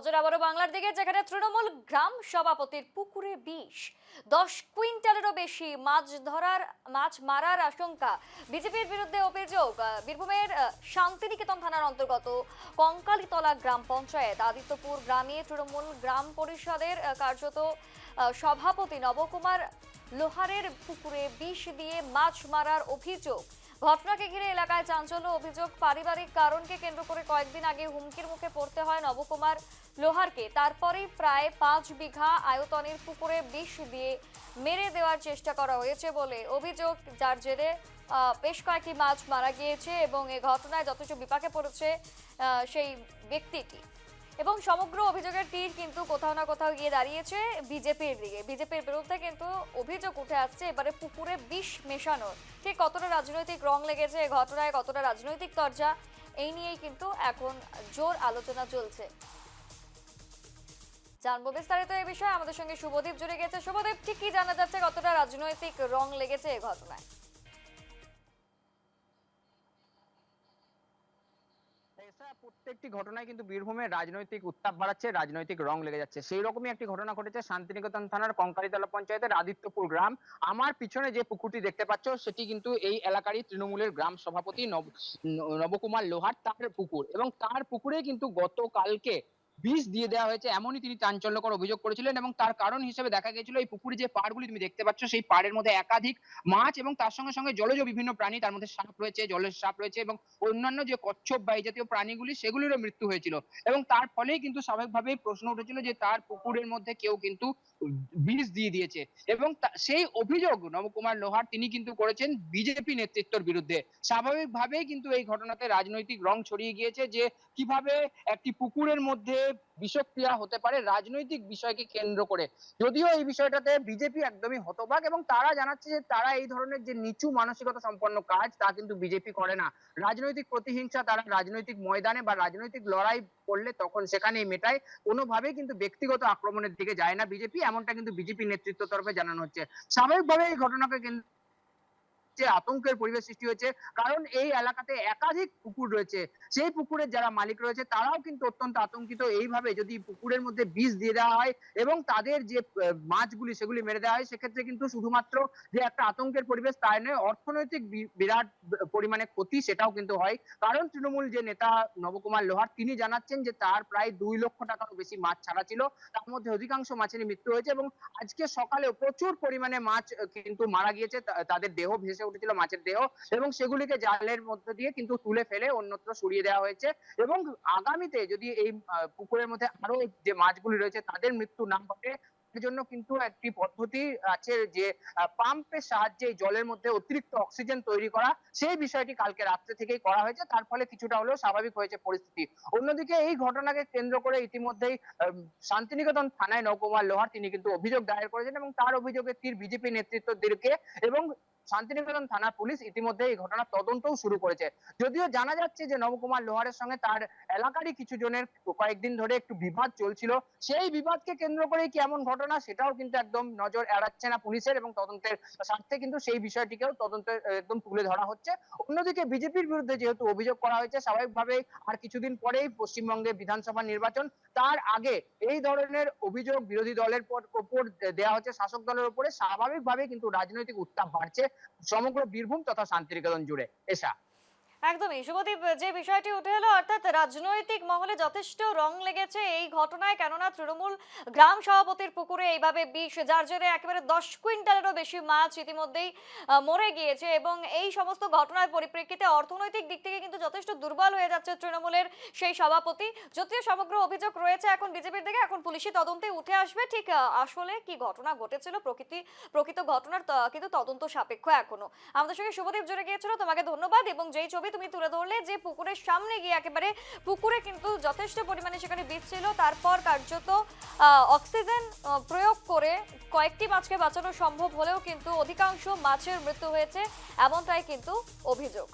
নজর আবারও বাংলার দিকে, যেখানে তৃণমূল গ্রাম সভাপতির পুকুরে বিষ, 10 কুইন্টালেরও বেশি মাছ মারার আশঙ্কা। বিজেপির বিরুদ্ধে অভিযোগ। বীরভূমের শান্তিনিকেতন থানার অন্তর্গত কঙ্কালীতলা গ্রাম পঞ্চায়েত আদিত্যপুর গ্রামে তৃণমূল গ্রাম পরিষদের কার্যত সভাপতি নবকুমার লোহারের পুকুরে বিষ দিয়ে মাছ মারার অভিযোগ। ঘটনাকে ঘিরে এলাকায় চাঞ্চল্য। অভিযোগ, পারিবারিক কারণকে কেন্দ্র করে কয়েকদিন আগে হুমকির মুখে পড়তে হয় নবকুমার লোহারকে। তারপরেই প্রায় 5 বিঘা আয়তনের পুকুরে বিষ দিয়ে মেরে দেওয়ার চেষ্টা করা হয়েছে বলে অভিযোগ, যার জেরে বেশ কয়েকটি মাছ মারা গিয়েছে এবং এই ঘটনায় যথেষ্ট বিপাকে পড়েছে সেই ব্যক্তিটি। এবং সমগ্র অভিযোগের তীর কিন্তু কোথাও না কোথাও গিয়ে দাঁড়িয়েছে বিজেপির দিকে। বিজেপির বিরুদ্ধে কিন্তু অভিযোগ উঠে আসছে এবারে পুকুরে বিষ মেশানোর। ঠিক কতটা রাজনৈতিক রং লেগেছে এই ঘটনায়, কতটা রাজনৈতিক তরজা, এই নিয়েই কিন্তু এখন জোর আলোচনা চলছে। জানবো বিস্তারিত এই বিষয়ে, আমাদের সঙ্গে শুভদীপ জুড়ে গেছে। শুভদীপ, ঠিক কি জানা যাচ্ছে, কতটা রাজনৈতিক রং লেগেছে এই ঘটনায়? প্রত্যেকটি ঘটনায় কিন্তু বীরভূমের রাজনৈতিক উত্তাপ বাড়াচ্ছে, রাজনৈতিক রং লেগে যাচ্ছে। সেই রকমই একটি ঘটনা ঘটেছে শান্তিনিকেতন থানার কঙ্কালীতলা পঞ্চায়েতের আদিত্যপুর গ্রাম। আমার পিছনে যে পুকুরটি দেখতে পাচ্ছ সেটি কিন্তু এই এলাকারই তৃণমূলের গ্রাম সভাপতি নবকুমার লোহার তার পুকুর, এবং তার পুকুরে কিন্তু গতকালকে বিষ দিয়ে দেওয়া হয়েছে, এমনই তিনি চাঞ্চল্যকর অভিযোগ করেছিলেন। এবং তার কারণ হিসেবে দেখা গেছিল এই পুকুরে যে পাড়গুলি তুমি দেখতে পাচ্ছ সেই পাড়ের মধ্যে একাধিক মাছ এবং তার সঙ্গে সঙ্গে জলজ বিভিন্ন প্রাণী, তার মধ্যে সাপ রয়েছে, জলের সাপ রয়েছে এবং অন্যান্য যে কচ্ছপ বা এই জাতীয় প্রাণীগুলি সেগুলিরও মৃত্যু হয়েছিল। এবং তার ফলেই কিন্তু স্বাভাবিকভাবেই প্রশ্ন উঠেছিল যে তার পুকুরের মধ্যে কেউ কিন্তু বিষ দিয়ে দিয়েছে। এবং সেই অভিযোগ নবকুমার লোহার তিনি কিন্তু করেছেন বিজেপি নেতৃত্বের বিরুদ্ধে। স্বাভাবিকভাবেই কিন্তু এই ঘটনাতে রাজনৈতিক রং ছড়িয়ে গিয়েছে যে কিভাবে একটি পুকুরের মধ্যে বিষক্রিয়া হতে পারে রাজনৈতিক বিষয়কে কেন্দ্র করে। যদিও এই বিষয়টাতে বিজেপি একদমই হতবাক এবং তারা জানাচ্ছে যে তারা এই ধরনের যে নিচু মানসিকতা সম্পন্ন কাজ তা কিন্তু বিজেপি করে না। রাজনৈতিক প্রতিহিংসা তারা রাজনৈতিক ময়দানে বা রাজনৈতিক লড়াই করলে তখন সেখানেই মেটায়, কোনোভাবেই কিন্তু ব্যক্তিগত আক্রমণের দিকে যায় না বিজেপি, এমনটা কিন্তু বিজেপি নেতৃত্ব তরফে জানানো হচ্ছে। স্বাভাবিকভাবে এই ঘটনাকে কেন্দ্র যে আতঙ্কের পরিবেশ সৃষ্টি হয়েছে, কারণ এই এলাকাতে একাধিক পুকুর রয়েছে। সেই পুকুরের যারা মালিক রয়েছে তারাও কিন্তু অত্যন্ত আতঙ্কিত। এইভাবে যদি পুকুরের মধ্যে বিষ দিয়ে দেওয়া হয় এবং তাদের যে মাছগুলি সেগুলি মেরে দেওয়া হয়, সেক্ষেত্রে কিন্তু শুধুমাত্র যে একটা আতঙ্কের পরিবেশ তাই নয়, অর্থনৈতিক বিরাট পরিমাণে ক্ষতি সেটাও কিন্তু হয়। কারণ তৃণমূল যে নেতা নবকুমার লোহার তিনি জানাচ্ছেন যে তার প্রায় 2 লক্ষ টাকারও বেশি মাছ ছাড়া ছিল, তার মধ্যে অধিকাংশ মাছেরই মৃত্যু হয়েছে এবং আজকে সকালেও প্রচুর পরিমাণে মাছ কিন্তু মারা গিয়েছে, তাদের দেহ ভেসে উঠেছিল, মাছের দেহ, এবং সেগুলিকে জালের মধ্যে দিয়ে কিন্তু তুলে ফেলে অন্যত্র সরিয়ে দেওয়া হয়েছে। এবং আগামীতে যদি এই পুকুরের মধ্যে আরো যে মাছগুলি রয়েছে তাদের মৃত্যু না ঘটে, এর জন্য কিন্তু একটি পদ্ধতি আছে যে পাম্পের সাহায্যে জলের মধ্যে অতিরিক্ত অক্সিজেন তৈরি করা, সেই বিষয়টি কালকে রাত্রে থেকেই করা হয়েছে। তার ফলে কিছুটা হলেও স্বাভাবিক হয়েছে পরিস্থিতি। অন্যদিকে এই ঘটনাকে কেন্দ্র করে ইতিমধ্যেই শান্তিনিকেতন থানায় নবকুমার লোহার তিনি কিন্তু অভিযোগ দায়ের করেছেন এবং তার অভিযোগের তীর বিজেপি নেতৃত্বের দিকে, এবং শান্তিনিকেতন থানা পুলিশ ইতিমধ্যে এই ঘটনার তদন্তও শুরু করেছে। যদিও জানা যাচ্ছে যে নবকুমার লোহারের সঙ্গে তার এলাকারই কিছু জনের কয়েকদিন ধরে একটু বিবাদ চলছিল, সেই বিবাদকে কেন্দ্র করে কি এমন ঘটনা সেটাও কিন্তু একদম নজর এড়াচ্ছে না পুলিশের, এবং তদন্তের স্বার্থে কিন্তু সেই বিষয়টিকেও তদন্তে একদম তুলে ধরা হচ্ছে। অন্যদিকে বিজেপির বিরুদ্ধে যেহেতু অভিযোগ করা হয়েছে, স্বাভাবিকভাবেই আর কিছুদিন পরেই পশ্চিমবঙ্গে বিধানসভা নির্বাচন, তার আগে এই ধরনের অভিযোগ বিরোধী দলের উপর দেওয়া হচ্ছে শাসক দলের উপরে, স্বাভাবিকভাবেই কিন্তু রাজনৈতিক উত্তাপ বাড়ছে সমগ্র বীরভূম তথা শান্তিনিকেতন জুড়ে। এসা একদমই শুভদীপ, যে বিষয়টি উঠে এলো, অর্থাৎ রাজনৈতিক মহলে যথেষ্ট রং লেগেছে এই ঘটনায়। কেননা তৃণমূল গ্রাম সভাপতির পুকুরে এইভাবে বিষ, যার জেরে একেবারে 10 কুইন্টালেরও বেশি মাছ ইতিমধ্যেই মরে গিয়েছে। এবং এই সমস্ত ঘটনার পরিপ্রেক্ষিতে অর্থনৈতিক দিক থেকে কিন্তু যথেষ্ট দুর্বল হয়ে যাচ্ছে তৃণমূলের সেই সভাপতি। যদিও সমগ্র অভিযোগ রয়েছে এখন বিজেপির দিকে, এখন পুলিশি তদন্তে উঠে আসবে ঠিক আসলে কি ঘটনা ঘটেছিল, প্রকৃত ঘটনার কিন্তু তদন্ত সাপেক্ষ এখনো। আমাদের সঙ্গে শুভদীপ জুড়ে গিয়েছিল, তোমাকে ধন্যবাদ। এবং যেই ছবি তুমি তুলে ধরলে যে পুকুরের সামনে গিয়ে একেবারে পুকুরে কিন্তু যথেষ্ট পরিমাণে সেখানে বিষ ছিল, তারপর কার্যত অক্সিজেন প্রয়োগ করে কয়েকটি মাছকে বাঁচানো সম্ভব হলেও কিন্তু অধিকাংশ মাছের মৃত্যু হয়েছে, এমনটাই কিন্তু অভিযোগ।